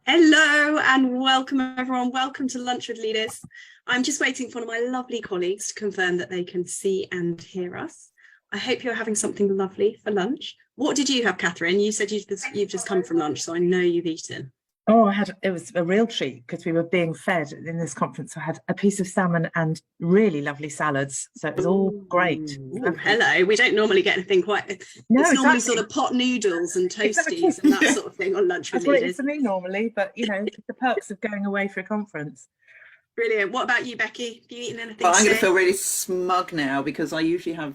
Hello and welcome everyone. Welcome to Lunch with Leaders. I'm just waiting for one of my lovely colleagues to confirm that they can see and hear us. I hope you're having something lovely for lunch. What did you have, Catherine? You said you've just come from lunch, so I know you've eaten. Oh, it was a real treat because we were being fed in this conference. I had a piece of salmon and really lovely salads. So it was all great. Ooh, hello. We don't normally get anything quite. No, It's normally exactly. sort of pot noodles and toasties Exactly. and that sort of thing on Lunch with That's what it is Leaders. for me normally, but the perks of going away for a conference. Brilliant. What about you, Becky? Have you eaten anything But I'm going to today? feel really smug now because I usually have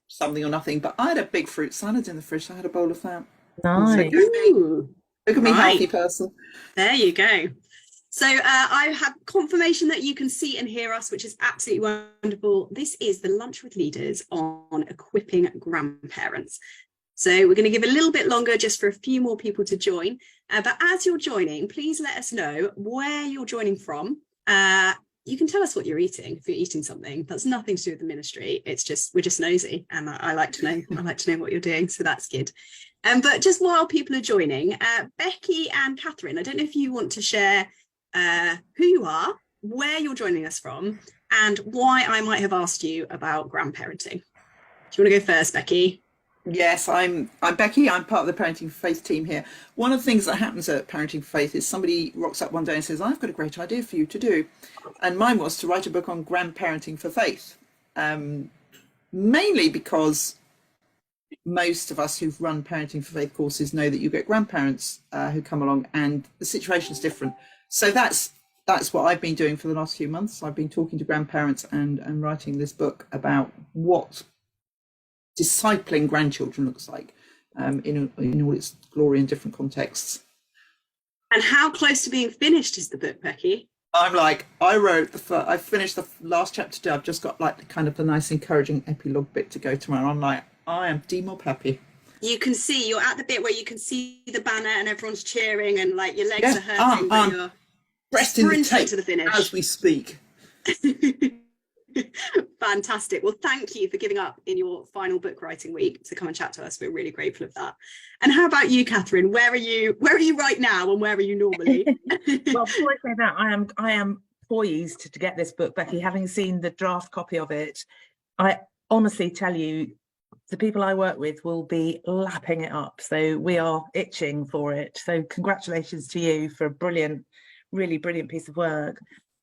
something or nothing. But I had a big fruit salad in the fridge. So I had a bowl of that. Nice. Ooh, Look at me, right. healthy person. There you go. So I have confirmation that you can see and hear us, which is absolutely wonderful. This is the Lunch with Leaders on equipping grandparents. So we're going to give a little bit longer just for a few more people to join. But as you're joining, please let us know where you're joining from. You can tell us what you're eating if you're eating something. That's nothing to do with the ministry. It's just we're just nosy, and I like to know. I like to know what you're doing, so that's good. But just while people are joining, Becky and Catherine, I don't know if you want to share who you are, where you're joining us from, and why I might have asked you about grandparenting. Do you want to go first, Becky? Yes, I'm Becky. I'm part of the Parenting for Faith team here. One of the things that happens at Parenting for Faith is somebody rocks up one day and says, "I've got a great idea for you to do," and mine was to write a book on grandparenting for faith. Mainly because most of us who've run Parenting for Faith courses know that you get grandparents who come along, and the situation is different. So that's what I've been doing for the last few months. I've been talking to grandparents and writing this book about what discipling grandchildren looks like in all its glory in different contexts. And how close to being finished is the book, Becky? I finished the last chapter today. I've just got like kind of the nice encouraging epilogue bit to go tomorrow. I'm like, I am D-mob happy. You can see, you're at the bit where you can see the banner and everyone's cheering and like your legs are hurting, but you're breast in the tape to the finish as we speak. Fantastic. Well, thank you for giving up in your final book writing week to come and chat to us. We're really grateful of that. And how about you, Catherine? Where are you right now and where are you normally? Well, before I say that, I am poised to get this book, Becky, having seen the draft copy of it. I honestly tell you, the people I work with will be lapping it up. So we are itching for it. So congratulations to you for a brilliant, really brilliant piece of work.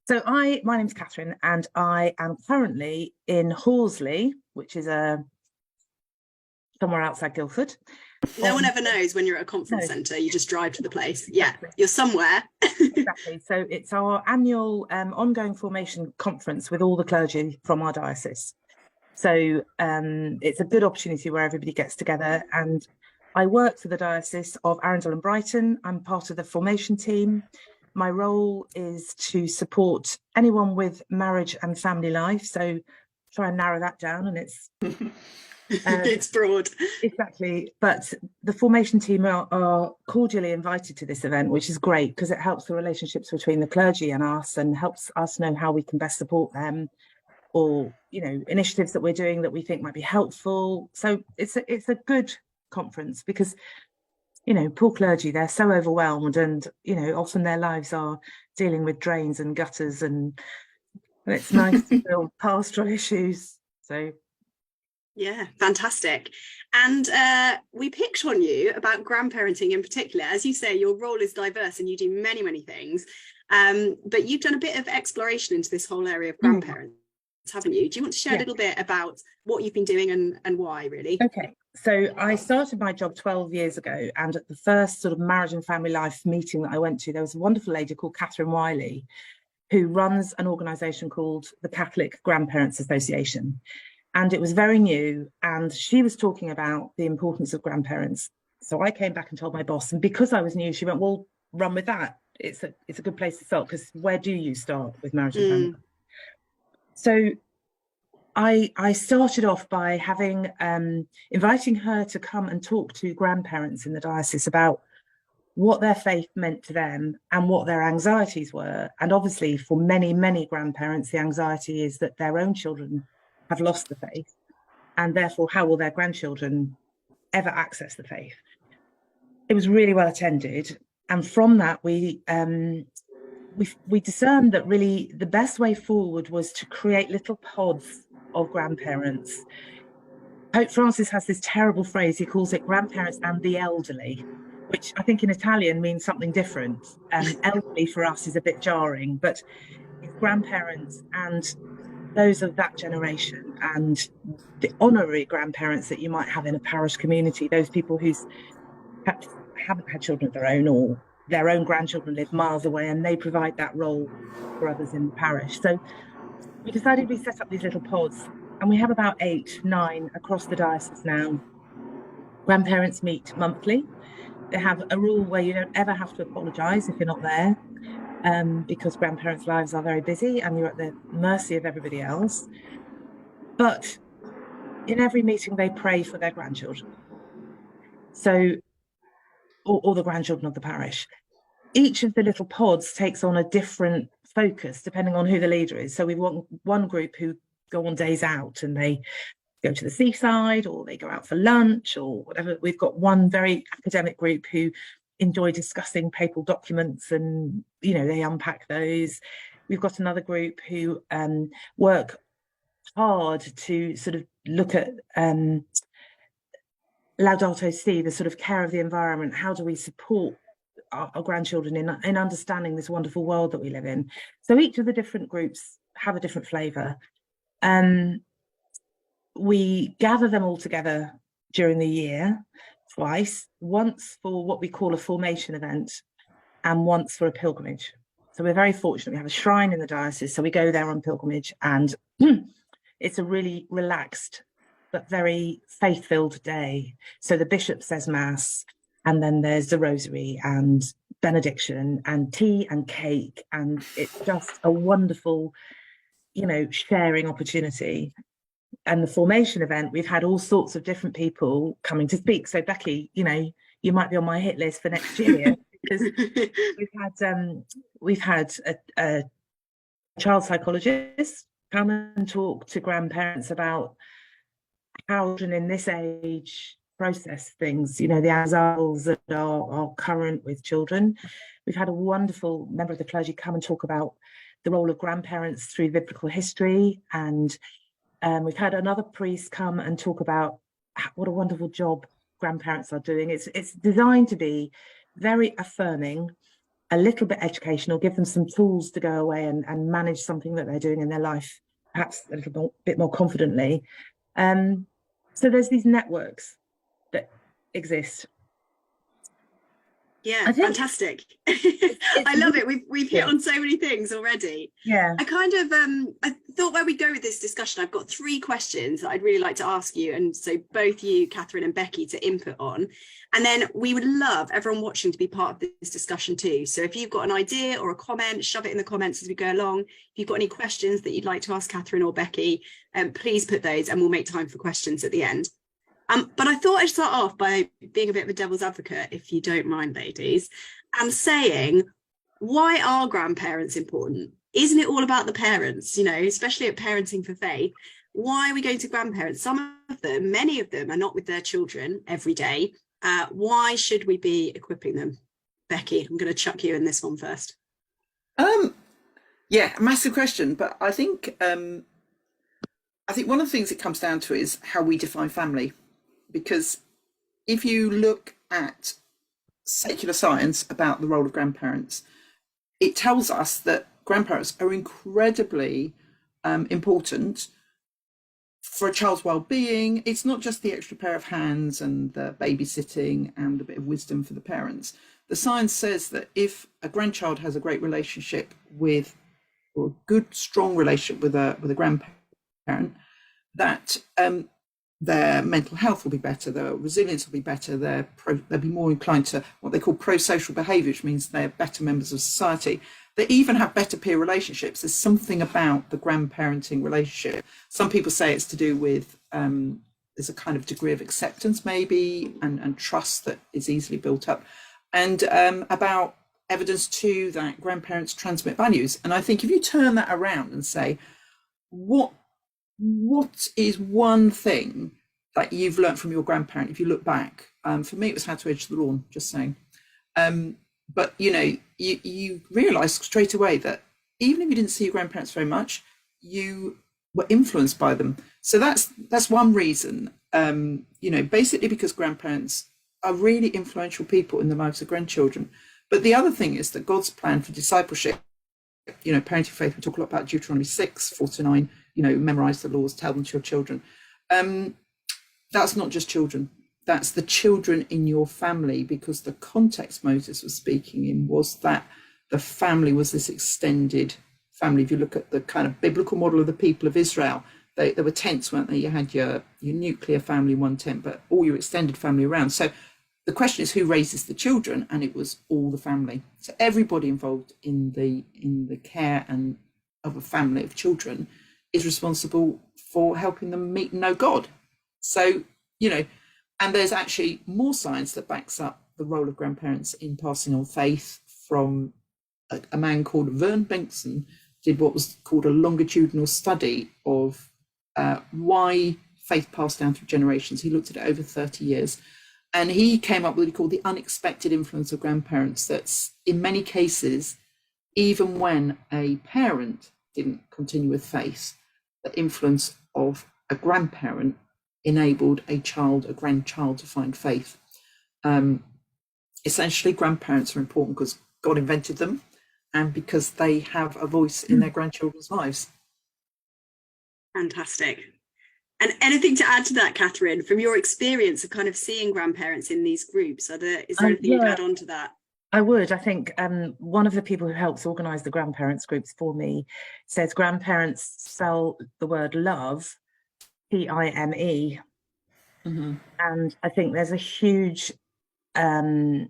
So my name's Catherine, and I am currently in Horsley, which is somewhere outside Guildford. No one ever knows when you're at a conference centre. You just drive to the place. Yeah, you're somewhere. Exactly. So it's our annual ongoing formation conference with all the clergy from our diocese. So it's a good opportunity where everybody gets together. And I work for the Diocese of Arundel and Brighton. I'm part of the formation team. My role is to support anyone with marriage and family life. So try and narrow that down, and it's it's broad. Exactly. But the formation team are cordially invited to this event, which is great because it helps the relationships between the clergy and us, and helps us know how we can best support them, or initiatives that we're doing that we think might be helpful. So it's a good conference because poor clergy, they're so overwhelmed, and often their lives are dealing with drains and gutters, and it's nice to build pastoral issues. So yeah, fantastic. And we picked on you about grandparenting in particular. As you say, your role is diverse and you do many things, but you've done a bit of exploration into this whole area of grandparents, haven't you? Do you want to share a little bit about what you've been doing and why, really? Okay, so I started my job 12 years ago, and at the first sort of marriage and family life meeting that I went to, there was a wonderful lady called Catherine Wiley, who runs an organisation called the Catholic Grandparents Association. And it was very new, and she was talking about the importance of grandparents. So I came back and told my boss, and because I was new, she went, well, run with that. It's a good place to start, because where do you start with marriage and family? So I started off by having inviting her to come and talk to grandparents in the diocese about what their faith meant to them and what their anxieties were. And obviously for many grandparents, the anxiety is that their own children have lost the faith, and therefore how will their grandchildren ever access the faith? It was really well attended. And from that, we discerned that really the best way forward was to create little pods of grandparents. Pope Francis has this terrible phrase, he calls it grandparents and the elderly, which I think in Italian means something different. Elderly for us is a bit jarring, but it's grandparents and those of that generation, and the honorary grandparents that you might have in a parish community, those people who haven't had children of their own, or their own grandchildren live miles away, and they provide that role for others in the parish. So we decided we set up these little pods, and we have about 8, 9 across the diocese now. Grandparents meet monthly. They have a rule where you don't ever have to apologise if you're not there, because grandparents' lives are very busy and you're at the mercy of everybody else. But in every meeting, they pray for their grandchildren. So, or the grandchildren of the parish. Each of the little pods takes on a different focus depending on who the leader is. So we want one group who go on days out and they go to the seaside, or they go out for lunch or whatever. We've got one very academic group who enjoy discussing papal documents, and they unpack those. We've got another group who work hard to sort of look at Laudato Si, the sort of care of the environment. How do we support our grandchildren in understanding this wonderful world that we live in? So each of the different groups have a different flavour. We gather them all together during the year twice, once for what we call a formation event and once for a pilgrimage. So we're very fortunate. We have a shrine in the diocese, so we go there on pilgrimage, and it's a really relaxed but very faith-filled day. So the bishop says mass, and then there's the rosary and benediction and tea and cake, and it's just a wonderful, sharing opportunity. And the formation event, we've had all sorts of different people coming to speak. So Becky, you might be on my hit list for next year, because we've had a child psychologist come and talk to grandparents about how children in this age process things, the anxieties that are current with children. We've had a wonderful member of the clergy come and talk about the role of grandparents through biblical history, and we've had another priest come and talk about what a wonderful job grandparents are doing. It's designed to be very affirming, a little bit educational, give them some tools to go away and manage something that they're doing in their life, perhaps a little bit more confidently. So there's these networks that exist. Yeah, fantastic. I love it. We've hit on so many things already. Yeah. I kind of I thought where we go with this discussion, I've got 3 questions that I'd really like to ask you, and so both you, Katherine and Becky, to input on. And then we would love everyone watching to be part of this discussion too. So if you've got an idea or a comment, shove it in the comments as we go along. If you've got any questions that you'd like to ask Katherine or Becky, please put those, and we'll make time for questions at the end. But I thought I'd start off by being a bit of a devil's advocate, if you don't mind, ladies, and saying, why are grandparents important? Isn't it all about the parents, especially at Parenting for Faith? Why are we going to grandparents? Some of them, many of them, are not with their children every day. Why should we be equipping them? Becky, I'm going to chuck you in this one first. Yeah, massive question. But I think one of the things it comes down to is how we define family. Because if you look at secular science about the role of grandparents, it tells us that grandparents are incredibly important for a child's well-being. It's not just the extra pair of hands and the babysitting and a bit of wisdom for the parents. The science says that if a grandchild has a great relationship with, or a good, strong relationship with a grandparent, that their mental health will be better, their resilience will be better, they'll be more inclined to what they call pro-social behaviour, which means they're better members of society. They even have better peer relationships. There's something about the grandparenting relationship. Some people say it's to do with, there's a kind of degree of acceptance maybe, and trust that is easily built up. And about evidence too that grandparents transmit values. And I think if you turn that around and say, what is one thing that you've learned from your grandparent if you look back? For me, it was how to edge the lawn, just saying. but you realise straight away that even if you didn't see your grandparents very much, you were influenced by them. So that's one reason. Basically because grandparents are really influential people in the lives of grandchildren. But the other thing is that God's plan for discipleship, parenting faith, we talk a lot about Deuteronomy 6:4-9, memorize the laws, tell them to your children. That's not just children. That's the children in your family, because the context Moses was speaking in was that the family was this extended family. If you look at the kind of biblical model of the people of Israel, there were tents, weren't there? You had your nuclear family, one tent, but all your extended family around. So the question is, who raises the children? And it was all the family. So everybody involved in the care and of a family of children is responsible for helping them meet and know God. So, and there's actually more science that backs up the role of grandparents in passing on faith. From a man called Vern Benson did what was called a longitudinal study of why faith passed down through generations. He looked at it over 30 years. And he came up with what he called the unexpected influence of grandparents. That's in many cases, even when a parent didn't continue with faith, the influence of a grandparent enabled a grandchild to find faith. Essentially, grandparents are important because God invented them and because they have a voice in their grandchildren's lives. Fantastic. And anything to add to that, Katherine, from your experience of kind of seeing grandparents in these groups? Is there anything you'd add on to that? I would. I think one of the people who helps organise the grandparents groups for me says grandparents spell the word love, P-I-M-E. Mm-hmm. And I think there's a huge a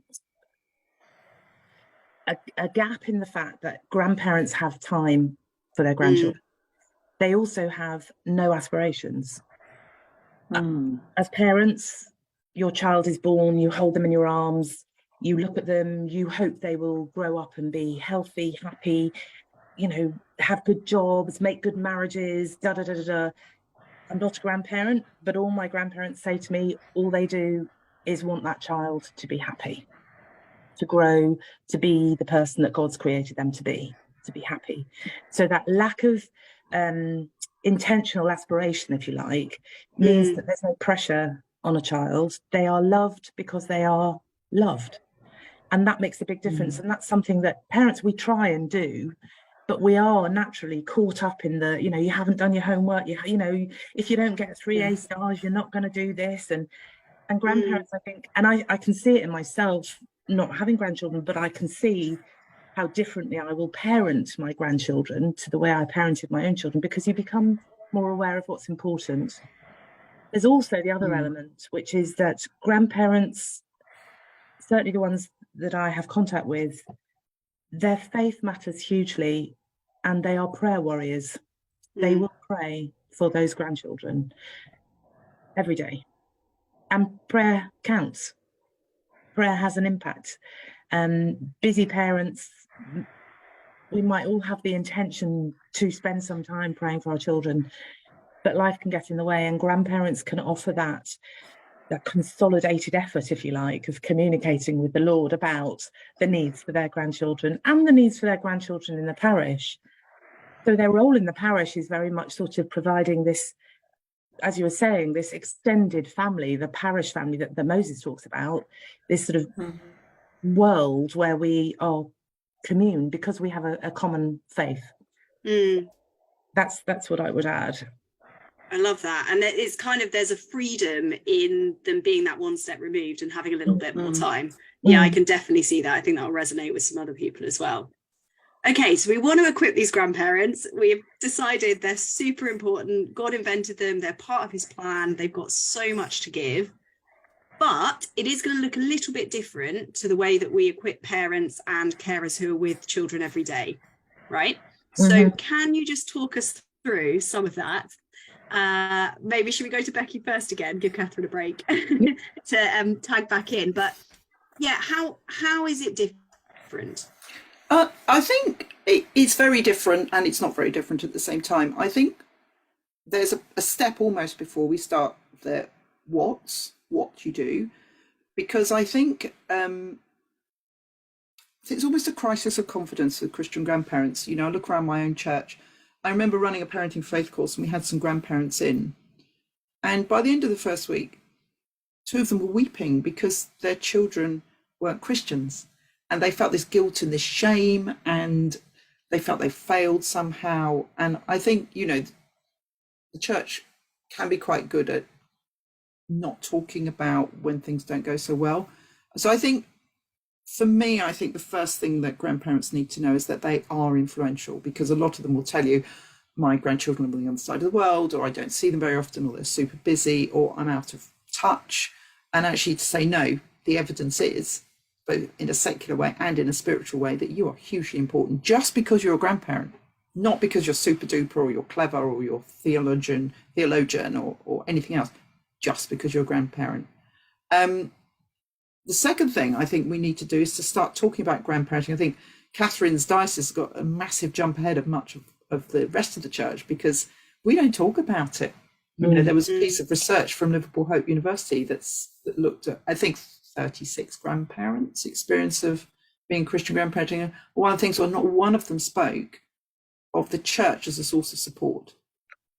gap in the fact that grandparents have time for their grandchildren. They also have no aspirations. As parents, your child is born, you hold them in your arms, you look at them, you hope they will grow up and be healthy, happy, have good jobs, make good marriages, da-da-da-da-da. I'm not a grandparent, but all my grandparents say to me, all they do is want that child to be happy, to grow, to be the person that God's created them to be happy. So that lack of intentional aspiration, if you like, means that there's no pressure on a child. They are loved because they are loved. And that makes a big difference. And that's something that parents, we try and do, but we are naturally caught up in the, you haven't done your homework, if you don't get 3 A stars, you're not going to do this. And grandparents, I think, and I can see it in myself, not having grandchildren, but I can see how differently I will parent my grandchildren to the way I parented my own children, because you become more aware of what's important. There's also the other element, which is that grandparents, certainly the ones that I have contact with, their faith matters hugely, and they are prayer warriors. They will pray for those grandchildren every day. And prayer counts. Prayer has an impact. Busy parents, we might all have the intention to spend some time praying for our children, but life can get in the way, and grandparents can offer that consolidated effort, if you like, of communicating with the Lord about the needs for their grandchildren and the needs for their grandchildren in the parish. So their role in the parish is very much sort of providing this, as you were saying, this extended family, the parish family that Moses talks about, this sort of world where we are commune because we have a common faith. That's what I would add. I love that. And it's kind of, there's a freedom in them being that one step removed and having a little bit more time. Yeah, I can definitely see that. I think that'll resonate with some other people as well. Okay, so we want to equip these grandparents. We've decided they're super important. God invented them. They're part of his plan. They've got so much to give. But it is going to look a little bit different to the way that we equip parents and carers who are with children every day, right? So can you just talk us through some of that? Maybe should we go to Becky first again, give Katherine a break to tag back in. But yeah, how is it different? I think it's very different, and it's not very different at the same time. I think there's a step almost before we start the what you do, because I think it's almost a crisis of confidence with Christian grandparents. You know, I look around my own church. I remember running a parenting faith course and we had some grandparents in. And by the end of the first week, 2 of them were weeping because their children weren't Christians. And they felt this guilt and this shame, and they felt they failed somehow. And I think, you know, the church can be quite good at not talking about when things don't go so well. So I think, for me, I think the first thing that grandparents need to know is that they are influential, because a lot of them will tell you, my grandchildren are on the other side of the world, or I don't see them very often, or they're super busy, or I'm out of touch. And actually to say no, the evidence is, both in a secular way and in a spiritual way, that you are hugely important just because you're a grandparent, not because you're super duper or you're clever or you're theologian or anything else, just because you're a grandparent. The second thing I think we need to do is to start talking about grandparenting. I think Catherine's diocese has got a massive jump ahead of much of the rest of the church, because we don't talk about it. You know, there was a piece of research from Liverpool Hope University that looked at, I think, 36 grandparents' experience of being Christian grandparenting. One of the things, well, not one of them spoke of the church as a source of support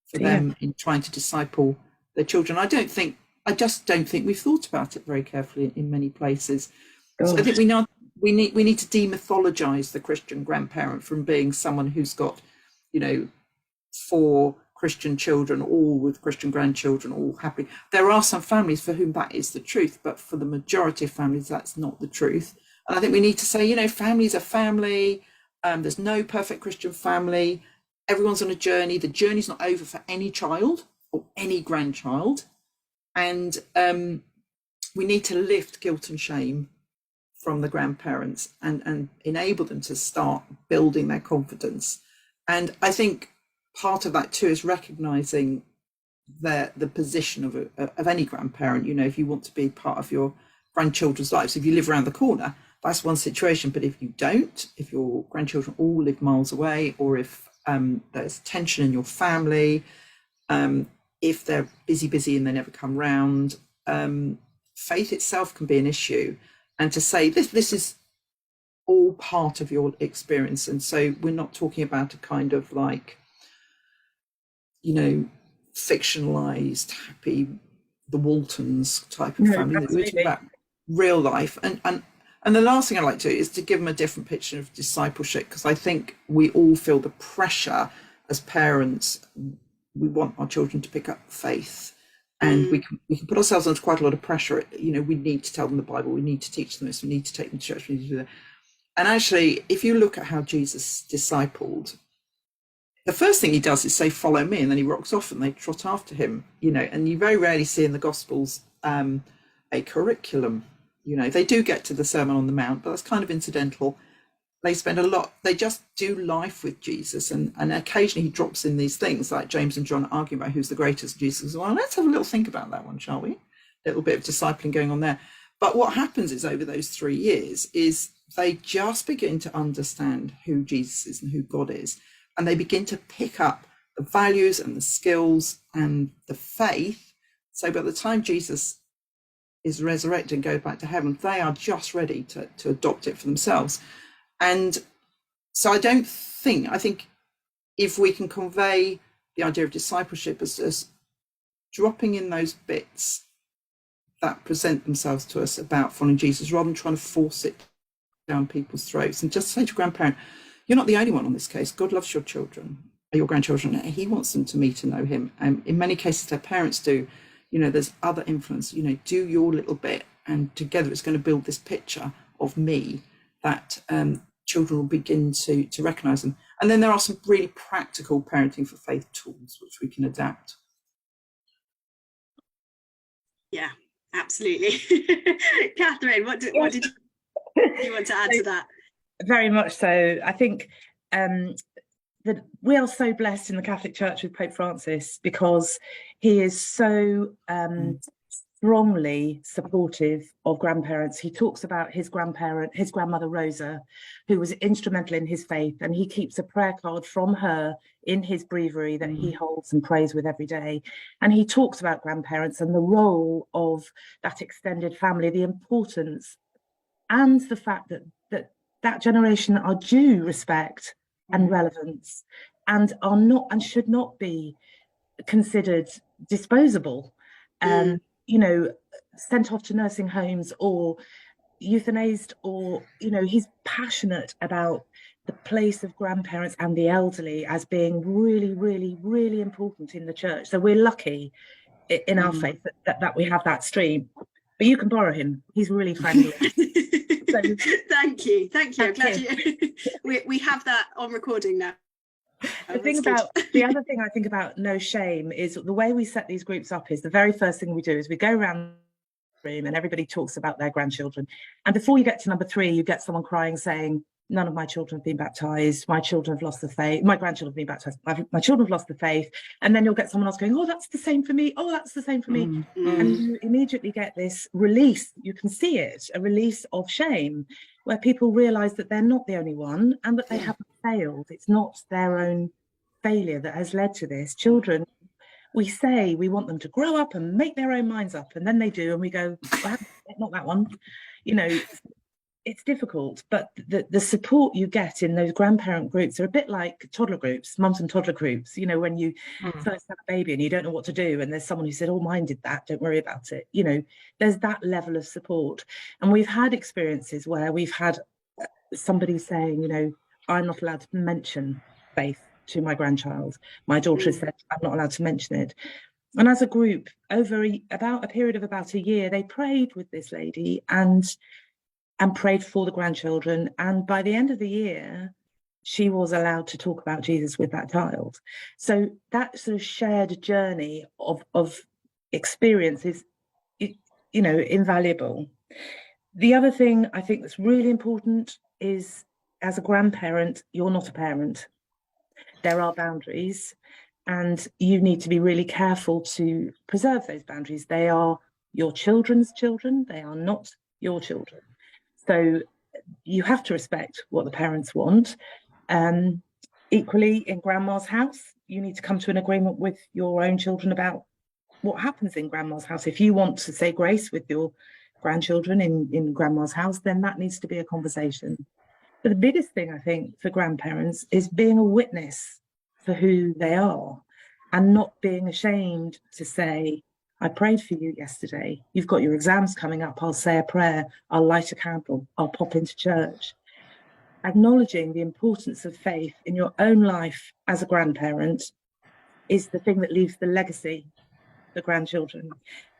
for them in trying to disciple their children. I just don't think we've thought about it very carefully in many places. So I think we need to demythologize the Christian grandparent from being someone who's got, you know, 4 Christian children, all with Christian grandchildren, all happy. There are some families for whom that is the truth, but for the majority of families, that's not the truth. And I think we need to say, you know, families are family. There's no perfect Christian family. Everyone's on a journey. The journey's not over for any child or any grandchild. And we need to lift guilt and shame from the grandparents and enable them to start building their confidence. And I think part of that too is recognizing the position of any grandparent. You know, if you want to be part of your grandchildren's lives, if you live around the corner, that's one situation. But if you don't, if your grandchildren all live miles away, or if there's tension in your family, if they're busy and they never come round, faith itself can be an issue. And to say this is all part of your experience. And so we're not talking about a kind of like, you know, fictionalized, happy, the Waltons type of family. We're talking about real life. And the last thing I like to do is to give them a different picture of discipleship, because I think we all feel the pressure as parents. We want our children to pick up faith, and we can put ourselves under quite a lot of pressure. You know, we need to tell them the Bible, we need to teach them this, we need to take them to church, we need to do that. And actually, if you look at how Jesus discipled, the first thing he does is say, "Follow me," and then he rocks off and they trot after him. You know, and you very rarely see in the Gospels a curriculum. You know, they do get to the Sermon on the Mount, but that's kind of incidental. They spend a lot, they just do life with Jesus, and occasionally he drops in these things like James and John arguing about who's the greatest. Jesus says, well, let's have a little think about that one, shall we? A little bit of discipling going on there. But what happens is, over those 3 years, is they just begin to understand who Jesus is and who God is, and they begin to pick up the values and the skills and the faith. So by the time Jesus is resurrected and goes back to heaven, they are just ready to adopt it for themselves. And so I think if we can convey the idea of discipleship as dropping in those bits that present themselves to us about following Jesus, rather than trying to force it down people's throats, and just say to grandparent, you're not the only one on this case. God loves your children, your grandchildren. He wants them to meet and know him. And in many cases, their parents do. You know, there's other influence. You know, do your little bit, and together it's going to build this picture of me that children will begin to recognize them. And then there are some really practical parenting for faith tools which we can adapt. Yeah, absolutely. Catherine, what did you want to add to that? Very much so. I think that we are so blessed in the Catholic Church with Pope Francis, because he is so strongly supportive of grandparents. He talks about his grandmother Rosa, who was instrumental in his faith, and he keeps a prayer card from her in his breviary that he holds and prays with every day. And he talks about grandparents and the role of that extended family, the importance, and the fact that that generation are due respect and relevance, and are not and should not be considered disposable, you know, sent off to nursing homes or euthanized, or, you know, he's passionate about the place of grandparents and the elderly as being really, really, really important in the church. So we're lucky in our faith that we have that stream. But you can borrow him. He's really friendly. So, thank you. I'm glad we have that on recording now. The other thing I think about No Shame is the way we set these groups up is the very first thing we do is we go around the room and everybody talks about their grandchildren. And before you get to number 3, you get someone crying saying, none of my children have been baptized. My children have lost the faith. My grandchildren have been baptized. My children have lost the faith. And then you'll get someone else going, oh, that's the same for me. Oh, that's the same for me. And you immediately get this release. You can see it, a release of shame, where people realize that they're not the only one and that they haven't failed. It's not their own failure that has led to this. Children, we say we want them to grow up and make their own minds up, and then they do, and we go, well, not that one. You know, it's difficult, but the support you get in those grandparent groups are a bit like toddler groups, mums and toddler groups. You know, when you first have a baby and you don't know what to do, and there's someone who said, oh, mine did that, don't worry about it. You know, there's that level of support. And we've had experiences where we've had somebody saying, you know, I'm not allowed to mention faith to my grandchild. My daughter has said, I'm not allowed to mention it. And as a group, over about a period of about a year, they prayed with this lady and prayed for the grandchildren. And by the end of the year, she was allowed to talk about Jesus with that child. So that sort of shared journey of experience is, you know, invaluable. The other thing I think that's really important is, as a grandparent, you're not a parent. There are boundaries, and you need to be really careful to preserve those boundaries. They are your children's children. They are not your children. So you have to respect what the parents want. Equally, in grandma's house, you need to come to an agreement with your own children about what happens in grandma's house. If you want to say grace with your grandchildren in grandma's house, then that needs to be a conversation. But the biggest thing, I think, for grandparents is being a witness for who they are and not being ashamed to say, I prayed for you yesterday. You've got your exams coming up. I'll say a prayer. I'll light a candle. I'll pop into church. Acknowledging the importance of faith in your own life as a grandparent is the thing that leaves the legacy for grandchildren.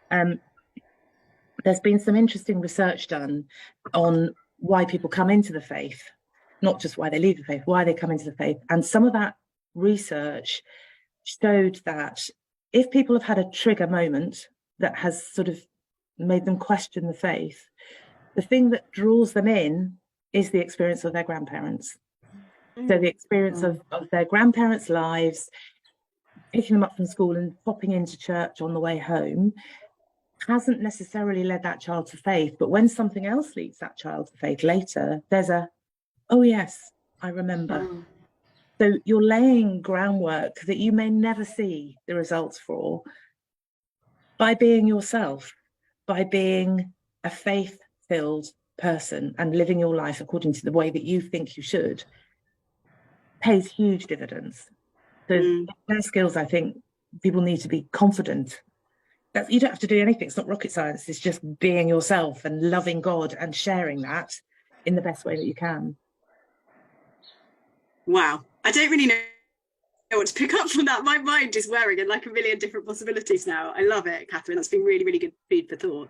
There's been some interesting research done on why people come into the faith, not just why they leave the faith, why they come into the faith. And some of that research showed that if people have had a trigger moment that has sort of made them question the faith, the thing that draws them in is the experience of their grandparents. So the experience of their grandparents' lives, picking them up from school and popping into church on the way home, hasn't necessarily led that child to faith. But when something else leads that child to faith later, there's oh yes, I remember. So you're laying groundwork that you may never see the results for by being yourself, by being a faith-filled person and living your life according to the way that you think you should, pays huge dividends. So their skills, I think, people need to be confident. You don't have to do anything. It's not rocket science. It's just being yourself and loving God and sharing that in the best way that you can. Wow. I don't really know what to pick up from that. My mind is whirring in like a million different possibilities now. I love it, Katherine. That's been really, really good food for thought.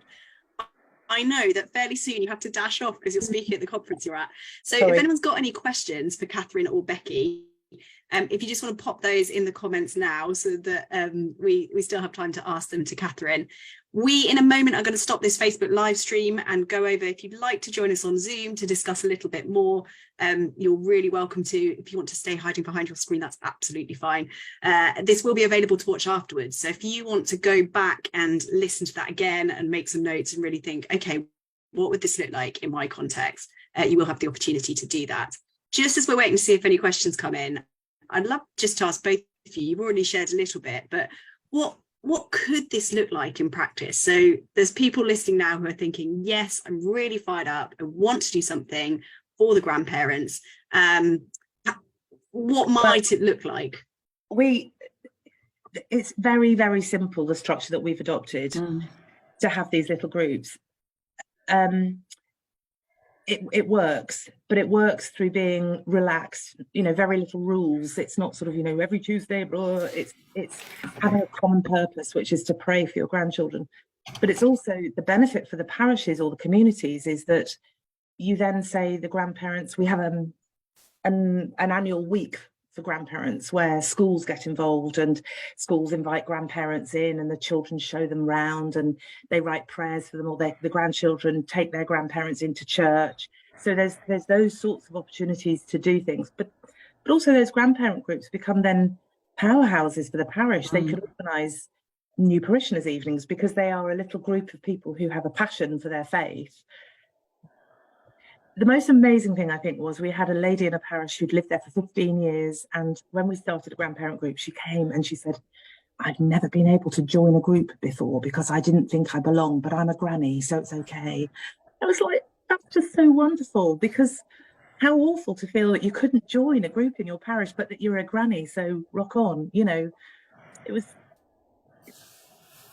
I know that fairly soon you have to dash off because you're speaking at the conference you're at. So if anyone's got any questions for Katherine or Becky, if you just want to pop those in the comments now so that we still have time to ask them to Katherine. We, in a moment, are going to stop this Facebook live stream and go over. If you'd like to join us on Zoom to discuss a little bit more, you're really welcome to. If you want to stay hiding behind your screen, that's absolutely fine. This will be available to watch afterwards. So if you want to go back and listen to that again and make some notes and really think, okay, what would this look like in my context? You will have the opportunity to do that. Just as we're waiting to see if any questions come in, I'd love just to ask both of you, you've already shared a little bit, but what could this look like in practice? So there's people listening now who are thinking, yes, I'm really fired up. I want to do something. for the grandparents. What might it look like? It's very, very simple, the structure that we've adopted to have these little groups. It works, but it works through being relaxed, very little rules. It's not sort of, every Tuesday, blah. It's having a common purpose, which is to pray for your grandchildren. But it's also the benefit for the parishes or the communities is that you then say the grandparents, we have an annual week for grandparents where schools get involved and schools invite grandparents in and the children show them round and they write prayers for them, or the grandchildren take their grandparents into church. So there's those sorts of opportunities to do things, but also those grandparent groups become then powerhouses for the parish. They could organise new parishioners' evenings because they are a little group of people who have a passion for their faith. The most amazing thing, I think, was we had a lady in a parish who'd lived there for 15 years. And when we started a grandparent group, she came and she said, I've never been able to join a group before because I didn't think I belonged, but I'm a granny, so it's okay. I was like, that's just so wonderful, because how awful to feel that you couldn't join a group in your parish, but that you're a granny, so rock on. It was...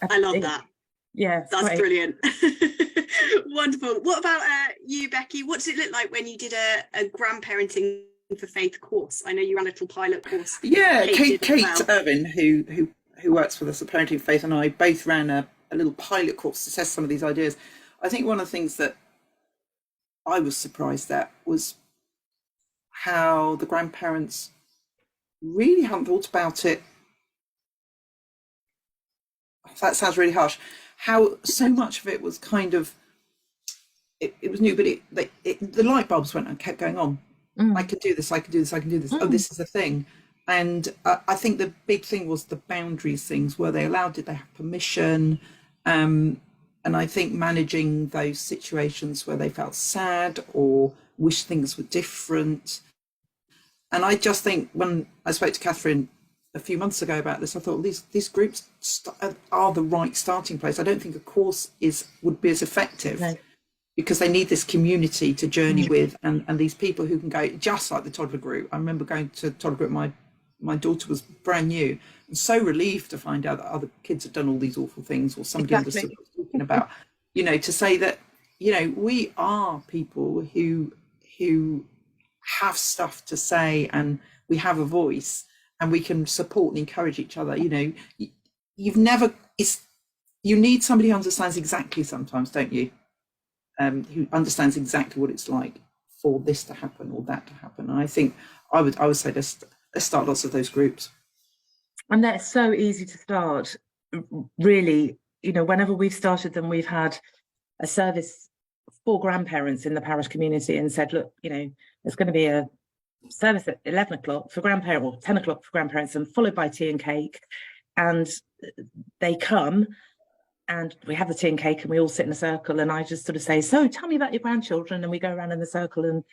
I love that. Yeah, that's great. Brilliant. Wonderful. What about you, Becky? What did it look like when you did a grandparenting for faith course? I know you ran a little pilot course. Yeah, Kate well. Irvin, who works with us at Parenting Faith, and I both ran a little pilot course to test some of these ideas. I think one of the things that I was surprised at was how the grandparents really hadn't thought about it. That sounds really harsh. How so much of it was kind of, it was new, but the light bulbs went and kept going on. I can do this, I can do this, I can do this. Oh, this is a thing. And I think the big thing was the boundaries things. Were they allowed? Did they have permission? And I think managing those situations where they felt sad or wish things were different. And I just think when I spoke to Katherine a few months ago about this, I thought these groups are the right starting place. I don't think a course would be as effective, because they need this community to journey with, and these people who can go, just like the toddler group. I remember going to toddler group, my daughter was brand new and so relieved to find out that other kids had done all these awful things, or somebody understood what I was talking about. To say that we are people who have stuff to say, and we have a voice, and we can support and encourage each other. You need somebody who understands exactly, sometimes, don't you? Who understands exactly what it's like for this to happen or that to happen. And I think I would say let's start lots of those groups. And they're so easy to start, really. Whenever we've started them, we've had a service for grandparents in the parish community and said, look, there's going to be a service at 11 o'clock for grandparents, or 10 o'clock for grandparents, and followed by tea and cake. And they come and we have the tea and cake and we all sit in a circle, and I just sort of say, so tell me about your grandchildren, and we go around in the circle and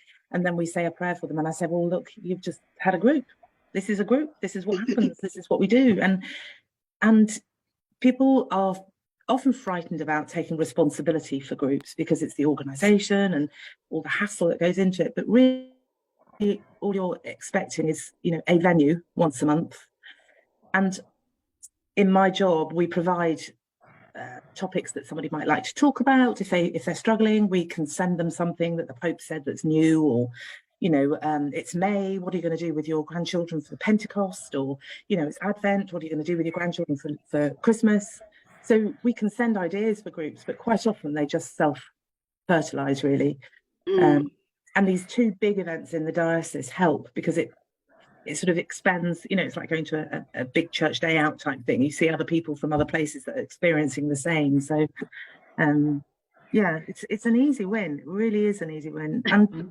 then we say a prayer for them. And I said, well, look, you've just had a group. This is a group. This is what happens. This is what we do. And people are often frightened about taking responsibility for groups because it's the organisation and all the hassle that goes into it. But really, all you're expecting is, a venue once a month. And in my job, we provide topics that somebody might like to talk about. If they're struggling, we can send them something that the Pope said that's new, or it's May, what are you going to do with your grandchildren for Pentecost? Or it's Advent, what are you going to do with your grandchildren for Christmas? So we can send ideas for groups, but quite often they just self-fertilise, really. And these two big events in the diocese help, because it sort of expands, it's like going to a big church day out type thing. You see other people from other places that are experiencing the same. So, it's an easy win. It really is an easy win. And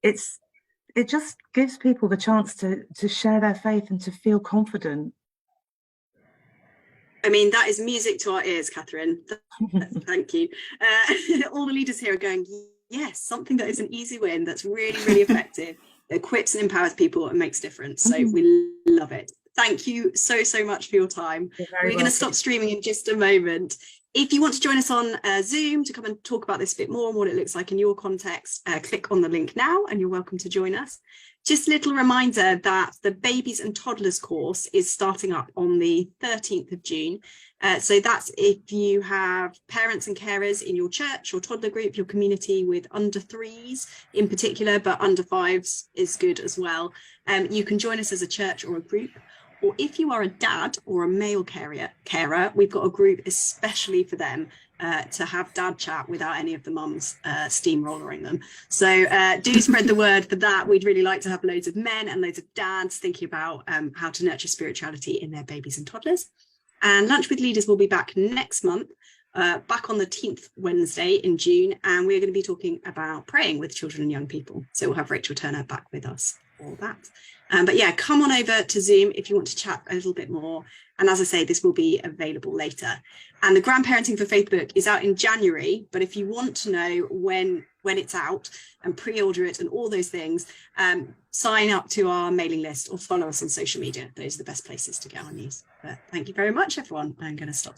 it just gives people the chance to share their faith and to feel confident. I mean, that is music to our ears, Katherine. Thank you. All the leaders here are going, yes, something that is an easy win, that's really, really effective, that equips and empowers people and makes a difference. So we love it. Thank you so much for your time. We're going to stop streaming in just a moment. If you want to join us on Zoom to come and talk about this a bit more and what it looks like in your context, click on the link now and you're welcome to join us. Just a little reminder that the babies and toddlers course is starting up on the 13th of June. So that's if you have parents and carers in your church or toddler group, your community with under 3s in particular, but under 5s is good as well. You can join us as a church or a group. Or if you are a dad or a male carer, we've got a group especially for them to have dad chat without any of the mums steamrollering them. So do spread the word for that. We'd really like to have loads of men and loads of dads thinking about how to nurture spirituality in their babies and toddlers. And Lunch with Leaders will be back next month, back on the 10th Wednesday in June. And we're going to be talking about praying with children and young people. So we'll have Rachel Turner back with us for that. But yeah, come on over to Zoom if you want to chat a little bit more. And as I say, this will be available later. And the Grandparenting for Faith book is out in January. But if you want to know when it's out and pre-order it and all those things, sign up to our mailing list or follow us on social media. Those are the best places to get our news. But thank you very much, everyone. I'm going to stop.